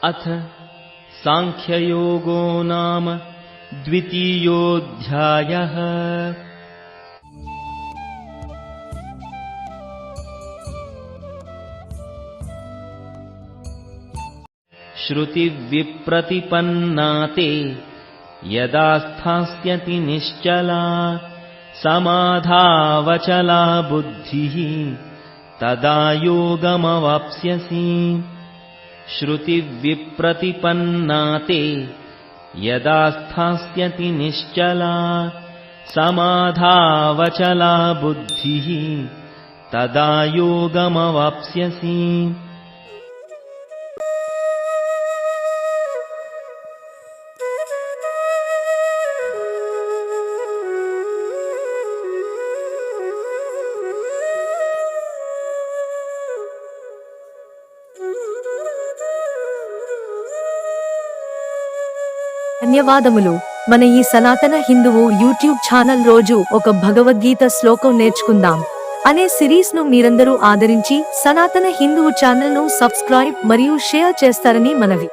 अथ सांख्ययोगो नाम द्वितीयोऽध्यायः। श्रुतिविप्रतिपन्ना ते यदा स्थास्यति निश्चला समाधावचला बुद्धिः तदा योगमवाप्स्यसि। श्रुतिविप्रतिपन्ना ते यदा स्थास्यति निश्चला समाधावचला बुद्धिः तदा योगमवाप्स्यसि। ధన్యవాదములు. మన ఈ సనాతన హిందువు యూట్యూబ్ ఛానల్ రోజు ఒక భగవద్గీత శ్లోకం నేర్చుకుందాం అనే సిరీస్ ను మీరందరూ ఆదరించి సనాతన హిందువు ఛానల్ ను సబ్స్క్రైబ్ మరియు షేర్ చేస్తారని మనవి.